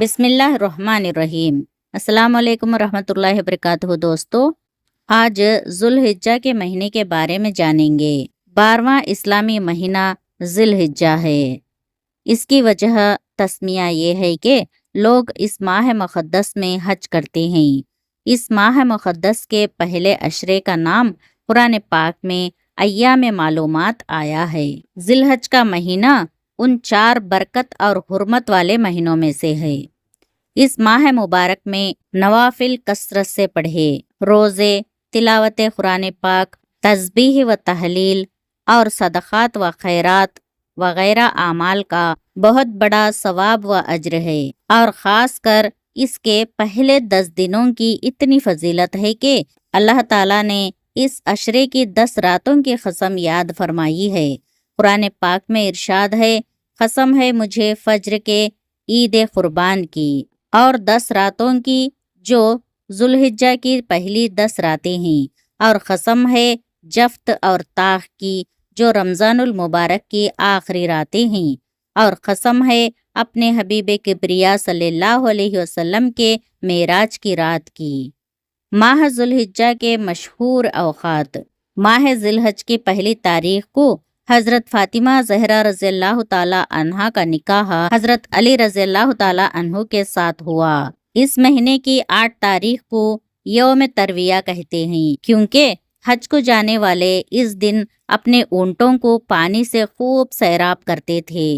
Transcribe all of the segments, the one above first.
بسم اللہ الرحمن الرحیم۔ السلام علیکم ورحمۃ اللہ وبرکاتہ دوستو، آج ذوالحجہ کے مہینے کے بارے میں جانیں گے۔ 12واں اسلامی مہینہ ذی الحجہ ہے۔ اس کی وجہ تسمیہ یہ ہے کہ لوگ اس ماہ مقدس میں حج کرتے ہیں۔ اس ماہ مقدس کے پہلے عشرے کا نام قرآن پاک میں ایام معلومات آیا ہے۔ ذی الحجہ کا مہینہ ان 4 برکت اور حرمت والے مہینوں میں سے ہے۔ اس ماہ مبارک میں نوافل کثرت سے پڑھے، روزے، تلاوت قرآن پاک، تسبیح و تحلیل اور صدقات و خیرات وغیرہ اعمال کا بہت بڑا ثواب و اجر ہے، اور خاص کر اس کے پہلے 10 دنوں کی اتنی فضیلت ہے کہ اللہ تعالیٰ نے اس عشرے کی 10 راتوں کی قسم یاد فرمائی ہے۔ قرآن پاک میں ارشاد ہے، قسم ہے مجھے فجر کے عید قربان کی، اور 10 راتوں کی جو ذوالحجہ کی پہلی 10 راتیں ہیں، اور قسم ہے جفت اور طاق کی جو رمضان المبارک کی آخری راتیں ہیں، اور قسم ہے اپنے حبیب کبریا صلی اللہ علیہ وسلم کے معراج کی رات کی۔ ماہ ذوالحجہ کے مشہور اوقات۔ ماہ ذی الحجہ کی پہلی تاریخ کو حضرت فاطمہ زہرا رضی اللہ تعالی عنہا کا نکاح حضرت علی رضی اللہ تعالی عنہ کے ساتھ ہوا۔ اس مہینے کی 8 تاریخ کو یوم ترویہ کہتے ہیں، کیونکہ حج کو جانے والے اس دن اپنے اونٹوں کو پانی سے خوب سیراب کرتے تھے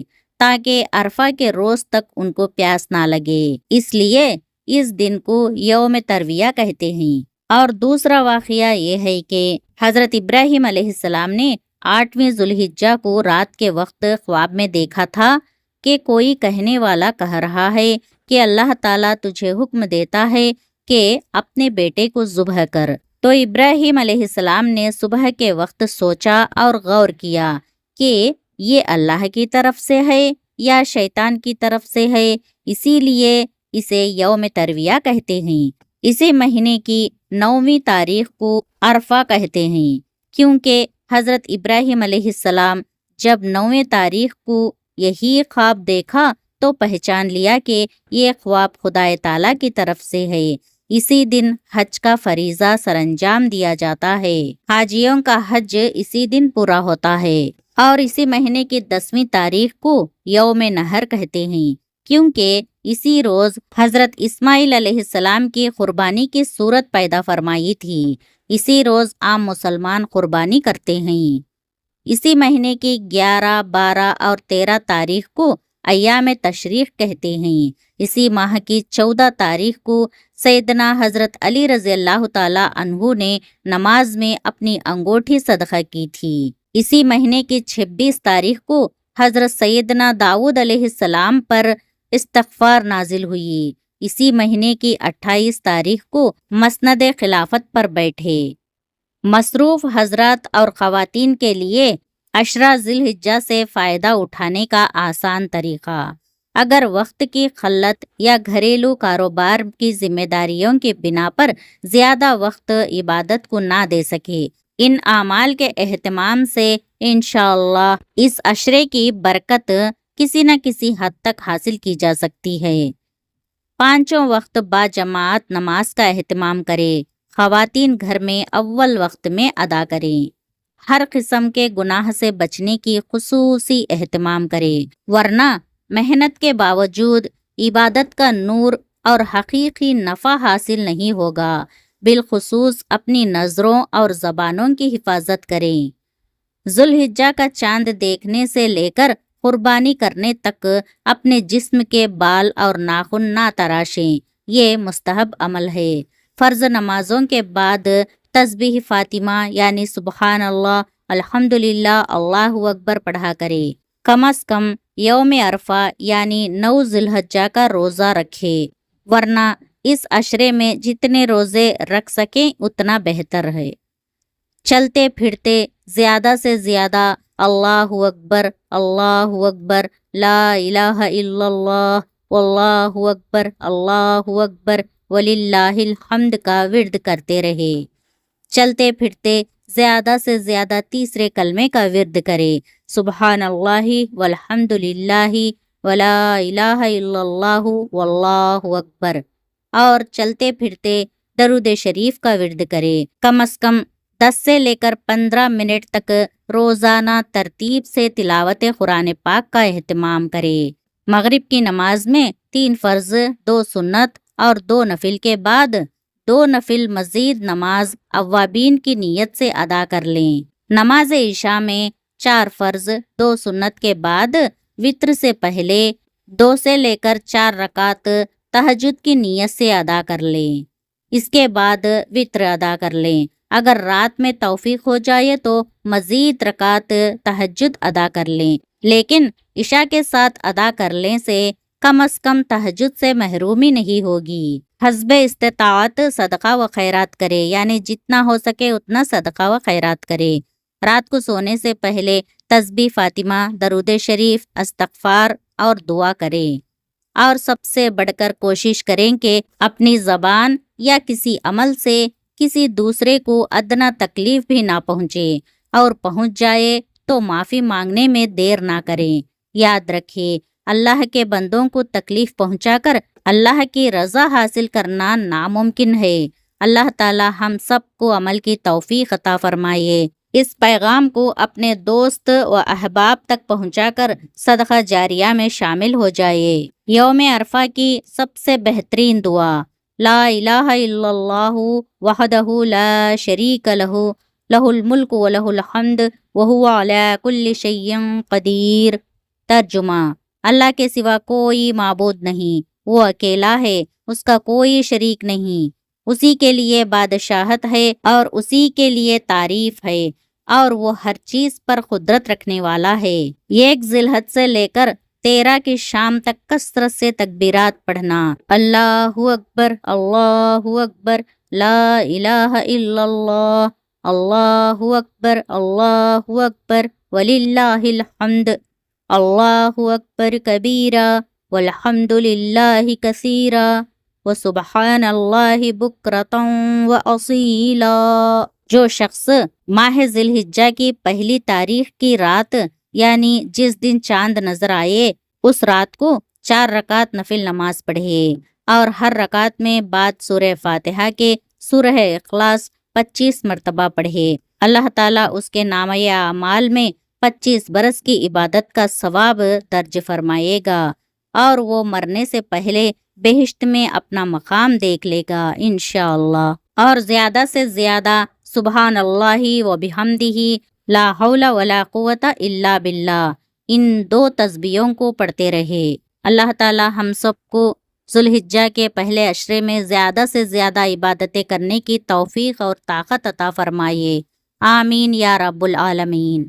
تاکہ عرفہ کے روز تک ان کو پیاس نہ لگے، اس لیے اس دن کو یوم ترویہ کہتے ہیں۔ اور دوسرا واقعہ یہ ہے کہ حضرت ابراہیم علیہ السلام نے 8ویں ذوالحجہ کو رات کے وقت خواب میں دیکھا تھا کہ کوئی کہنے والا کہہ رہا ہے کہ اللہ تعالیٰ تجھے حکم دیتا ہے کہ اپنے بیٹے کو ذبح کر۔ تو ابراہیم علیہ السلام نے صبح کے وقت سوچا اور غور کیا کہ یہ اللہ کی طرف سے ہے یا شیطان کی طرف سے ہے، اسی لیے اسے یوم ترویہ کہتے ہیں۔ اسی مہینے کی 9ویں تاریخ کو عرفہ کہتے ہیں، کیونکہ حضرت ابراہیم علیہ السلام جب 9ویں تاریخ کو یہی خواب دیکھا تو پہچان لیا کہ یہ خواب خدا تعالیٰ کی طرف سے ہے۔ اسی دن حج کا فریضہ سرانجام دیا جاتا ہے۔ حاجیوں کا حج اسی دن پورا ہوتا ہے، اور اسی مہینے کی 10ویں تاریخ کو یوم نحر کہتے ہیں، کیونکہ اسی روز حضرت اسماعیل علیہ السلام کی قربانی کی صورت پیدا فرمائی تھی۔ اسی روز عام مسلمان قربانی کرتے ہیں۔ اسی مہینے کی 11، 12 اور 13 تاریخ کو ایام تشریق کہتے ہیں۔ اسی ماہ کی 14 تاریخ کو سیدنا حضرت علی رضی اللہ تعالی عنہ نے نماز میں اپنی انگوٹھی صدقہ کی تھی۔ اسی مہینے کی 26 تاریخ کو حضرت سیدنا داؤد علیہ السلام پر استغفار نازل ہوئی۔ اسی مہینے کی 28 تاریخ کو مسند خلافت پر بیٹھے۔ مصروف حضرات اور خواتین کے لیے عشرہ ذی الحجہ سے فائدہ اٹھانے کا آسان طریقہ۔ اگر وقت کی قلت یا گھریلو کاروبار کی ذمہ داریوں کی بنا پر زیادہ وقت عبادت کو نہ دے سکے، ان اعمال کے اہتمام سے انشاءاللہ اس عشرے کی برکت کسی نہ کسی حد تک حاصل کی جا سکتی ہے۔ 5 وقت با جماعت نماز کا اہتمام کرے۔ خواتین گھر میں اول وقت میں ادا کریں۔ ہر قسم کے گناہ سے بچنے کی خصوصی اہتمام کرے، ورنہ محنت کے باوجود عبادت کا نور اور حقیقی نفع حاصل نہیں ہوگا۔ بالخصوص اپنی نظروں اور زبانوں کی حفاظت کریں۔ ذوالحجہ کا چاند دیکھنے سے لے کر قربانی کرنے تک اپنے جسم کے بال اور ناخن نہ تراشیں، یہ مستحب عمل ہے۔ فرض نمازوں کے بعد تسبیح فاطمہ یعنی سبحان اللہ، الحمدللہ، اللہ اکبر پڑھا کرے۔ کم از کم یوم عرفہ یعنی 9 ذی الحجہ کا روزہ رکھے، ورنہ اس عشرے میں جتنے روزے رکھ سکیں اتنا بہتر ہے۔ چلتے پھرتے زیادہ سے زیادہ اللہ اکبر، اللہ اکبر، لا الہ الا اللہ، واللہ اکبر، اللہ اکبر، وللہ الحمد کا ورد کرتے رہے۔ چلتے پھرتے زیادہ سے زیادہ تیسرے کلمے کا ورد کرے، سبحان اللہ والحمد للہ ولا الہ الا اللہ واللہ اکبر، اور چلتے پھرتے درود شریف کا ورد کرے۔ کم از کم 10 سے لے کر 15 منٹ تک روزانہ ترتیب سے تلاوت قرآن پاک کا اہتمام کرے۔ مغرب کی نماز میں 3 فرض، 2 سنت اور 2 نفل کے بعد 2 نفل مزید نماز اوابین کی نیت سے ادا کر لیں۔ نماز عشاء میں 4 فرض، 2 سنت کے بعد وطر سے پہلے 2 سے لے کر 4 رکعت تہجد کی نیت سے ادا کر لیں۔ اس کے بعد وطر ادا کر لیں۔ اگر رات میں توفیق ہو جائے تو مزید رکعت تہجد ادا کر لیں، لیکن عشاء کے ساتھ ادا کرنے سے کم از کم تہجد سے محرومی نہیں ہوگی۔ حسب استطاعت صدقہ و خیرات کرے، یعنی جتنا ہو سکے اتنا صدقہ و خیرات کرے۔ رات کو سونے سے پہلے تسبیح فاطمہ، درود شریف، استغفار اور دعا کریں، اور سب سے بڑھ کر کوشش کریں کہ اپنی زبان یا کسی عمل سے کسی دوسرے کو ادنا تکلیف بھی نہ پہنچے، اور پہنچ جائے تو معافی مانگنے میں دیر نہ کریں۔ یاد رکھیں، اللہ کے بندوں کو تکلیف پہنچا کر اللہ کی رضا حاصل کرنا ناممکن ہے۔ اللہ تعالی ہم سب کو عمل کی توفیق عطا فرمائے۔ اس پیغام کو اپنے دوست و احباب تک پہنچا کر صدقہ جاریہ میں شامل ہو جائے۔ یوم عرفہ کی سب سے بہترین دعا: لا الہ الا اللہ وحدہ لا شریک لہ، لہ الملک و لہ الحمد وہو علی کل شیء قدیر۔ ترجمہ: اللہ کے سوا کوئی معبود نہیں، وہ اکیلا ہے، اس کا کوئی شریک نہیں، اسی کے لیے بادشاہت ہے اور اسی کے لیے تعریف ہے، اور وہ ہر چیز پر قدرت رکھنے والا ہے۔ 1 ذی الحجہ سے لے کر 13 کی شام تک کثرت سے تکبیرات پڑھنا: اللہ اکبر، اللہ اکبر، لا الہ الا اللہ، اللہ اکبر، اللہ اکبر، وللہ الحمد، اللہ اکبر کبیرا والحمد للہ کثیرا وسبحان اللہ بکرۃ واصیلا۔ جو شخص ماہ ذی الحجہ کی پہلی تاریخ کی رات، یعنی جس دن چاند نظر آئے، اس رات کو 4 رکعت نفل نماز پڑھے، اور ہر رکعت میں بعد سورہ فاتحہ کے سورہ اخلاص 25 مرتبہ پڑھے۔ اللہ تعالیٰ اس کے نامہ اعمال میں 25 برس کی عبادت کا ثواب درج فرمائے گا، اور وہ مرنے سے پہلے بہشت میں اپنا مقام دیکھ لے گا انشاءاللہ۔ اور زیادہ سے زیادہ سبحان اللہ و بحمدہ، لا حول ولا قوت الا باللہ، ان 2 تسبیحوں کو پڑھتے رہے۔ اللہ تعالی ہم سب کو ذو الحجہ کے پہلے عشرے میں زیادہ سے زیادہ عبادتیں کرنے کی توفیق اور طاقت عطا فرمائے۔ آمین یا رب العالمین۔